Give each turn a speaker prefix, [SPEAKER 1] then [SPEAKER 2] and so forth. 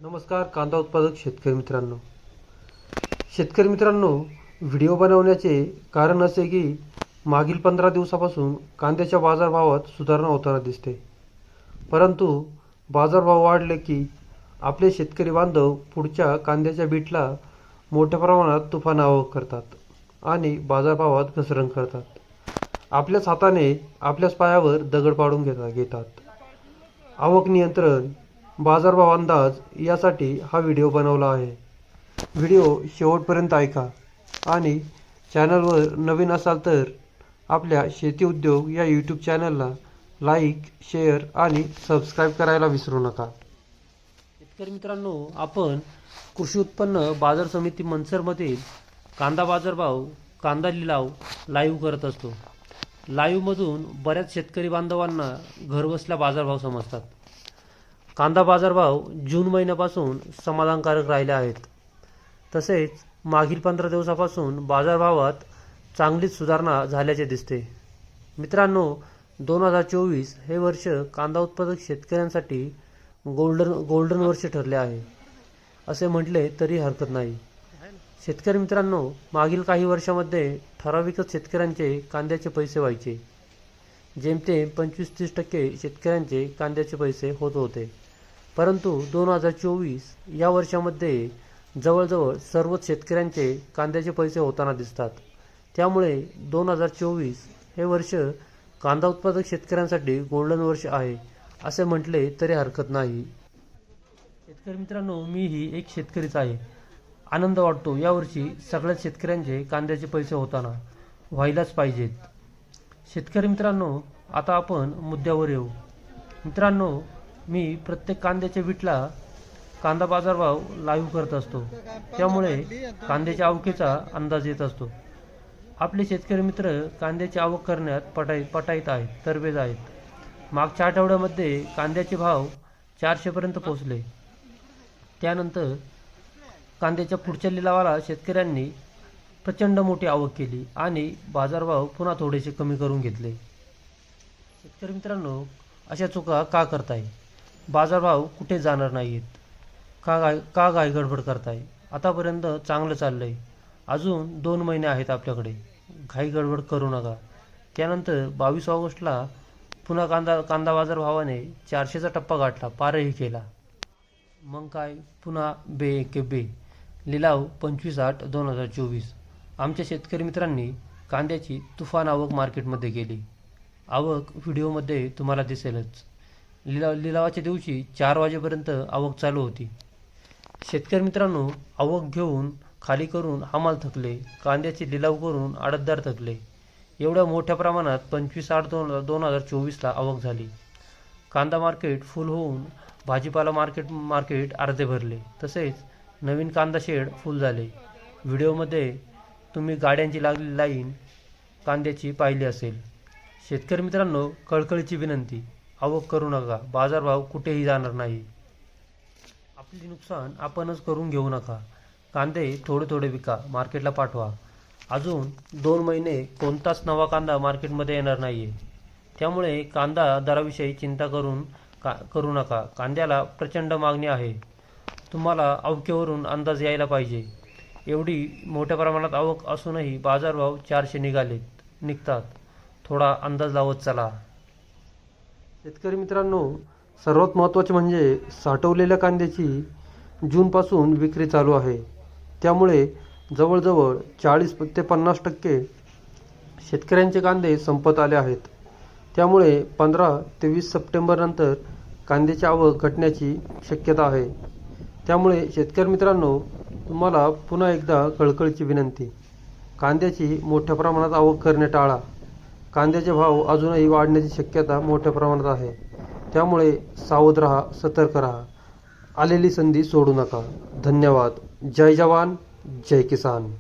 [SPEAKER 1] नमस्कार कांदा उत्पादक शेतकरी मित्रांनो, व्हिडिओ बनवण्याचे कारण असे की मागील 15 दिवसापासून कांद्याच्या बाजारभावात सुधारणा होताना दिसते. परंतु बाजारभाव वाढले की आपले शेतकरी बांधव पुढच्या कांद्याच्या बीटला मोठ्या प्रमाणात तुफान आवक करतात आणि बाजारभावात घसरण करतात. आपल्याच हाताने आपल्याच पायावर दगड पाडून घेतात. आवक नियंत्रण, बाजारभाव अंदाज यासाठी हा व्हिडिओ बनवला आहे. व्हिडिओ शेवटपर्यंत ऐका आणि चॅनलवर नवीन असाल तर आपल्या शेती उद्योग या यूट्यूब चॅनलला लाईक, शेअर आणि सबस्क्राईब करायला विसरू नका. शेतकरी मित्रांनो, आपण कृषी उत्पन्न बाजार समिती मनसरमधील कांदा बाजारभाव, कांदा लिलाव लाईव्ह करत असतो. लाईव्हमधून बऱ्याच शेतकरी बांधवांना घरबसल्या बाजारभाव समजतात. कांदा बाजारभाव जून महिन्यापासून समाधानकारक राहिले आहेत. तसेच मागील 15 दिवसापासून बाजारभावात चांगलीच सुधारणा झाल्याचे दिसते. मित्रांनो, 2024 हे वर्ष कांदा उत्पादक शेतकऱ्यांसाठी गोल्डन वर्ष ठरले आहे असे म्हटले तरी हरकत नाही. शेतकरी मित्रांनो, मागील काही वर्षामध्ये ठराविकच शेतकऱ्यांचे कांद्याचे पैसे व्हायचे. जेमतेम 25-30% शेतकऱ्यांचे कांद्याचे पैसे होत होते. परंतु 2024 या वर्षामध्ये जवळजवळ सर्वच शेतकऱ्यांचे कांद्याचे पैसे होताना दिसतात. त्यामुळे 2024 हे वर्ष कांदा उत्पादक शेतकऱ्यांसाठी गोल्डन वर्ष आहे असे म्हटले तरी हरकत नाही. शेतकरी मित्रांनो, मीही एक शेतकरीच आहे. आनंद वाटतो यावर्षी सगळ्याच शेतकऱ्यांचे कांद्याचे पैसे होताना व्हायलाच पाहिजेत. शेतकरी मित्रांनो, आता आपण मुद्द्यावर येऊ. मित्रांनो, मी प्रत्येक कांद्याच्या बीटला कांदा बाजारभाव लाईव्ह करत असतो. त्यामुळे कांद्याच्या आवकेचा अंदाज येत असतो. आपले शेतकरी मित्र कांद्याची आवक करण्यात पटाईत आहेत, तरबेज आहेत. मागच्या आठवड्यामध्ये कांद्याचे भाव 400 पर्यंत पोहोचले. त्यानंतर कांद्याच्या पुढच्या लिलावाला शेतकऱ्यांनी प्रचंड मोठी आवक केली आणि बाजारभाव पुन्हा थोडेसे कमी करून घेतले. शेतकरी मित्रांनो, अशा चुका का करताय? बाजारभाव कुठे जाणार नाहीत. का घाई गडबड करताय? आतापर्यंत चांगलं चाललंय. अजून 2 महिने आहेत आपल्याकडे. घाई गडबड करू नका. त्यानंतर 22 ऑगस्टला पुन्हा कांदा बाजारभावाने 400चा टप्पा गाठला, पारही केला. मग काय, पुन्हा बे लिलाव 25/8/2024. आमच्या शेतकरी मित्रांनी कांद्याची तुफान आवक मार्केटमध्ये केली. आवक व्हिडिओमध्ये तुम्हाला दिसेलच. लिलावाच्या दिवशी 4 वाजेपर्यंत आवक चालू होती. शेतकरी मित्रांनो, आवक घेऊन खाली करून हमाल थकले. कांद्याचे लिलाव करून आडतदार थकले. एवढ्या मोठ्या प्रमाणात 25/8/2024ला आवक झाली. कांदा मार्केट फुल होऊन भाजीपाला मार्केट अर्धे भरले. तसेच नवीन कांदा शेड फुल झाले. व्हिडिओमध्ये तुम्ही गाड्यांची लागलेली लाईन कांद्याची पाहिली असेल. शेतकरी मित्रांनो, कळकळीची विनंती, आवक करू नका. बाजारभाव कुठेही जाणार नाही. आपले नुकसान आपणच करून घेऊ नका. कांदे थोडे विका, मार्केटला पाठवा. अजून 2 महिने कोणताच नवा कांदा मार्केटमध्ये येणार नाही आहे. त्यामुळे कांदा दराविषयी चिंता करू नका. कांद्याला प्रचंड मागणी आहे. तुम्हाला आवकेवरून अंदाज यायला पाहिजे. एवढी मोठ्या प्रमाणात आवक असूनही बाजारभाव 400 निघतात. थोडा अंदाज लावत चला. शेतकरी मित्रांनो, सर्वात महत्त्वाचे म्हणजे साठवलेल्या कांद्याची जूनपासून विक्री चालू आहे. त्यामुळे जवळजवळ 40 ते 50% शेतकऱ्यांचे कांदे संपत आले आहेत. त्यामुळे 15 ते 20 सप्टेंबरनंतर कांद्याची आवक घटण्याची शक्यता आहे. त्यामुळे शेतकरी मित्रांनो, तुम्हाला पुन्हा एकदा कळकळीची विनंती, कांद्याची मोठ्या प्रमाणात आवक करणे टाळा. कांद्याचे भाव अजूनही वाढण्याची शक्यता मोठ्या प्रमाणात आहे. त्यामुळे सावध राहा, सतर्क राहा. आलेली संधी सोडू नका. धन्यवाद. जय जवान, जय किसान.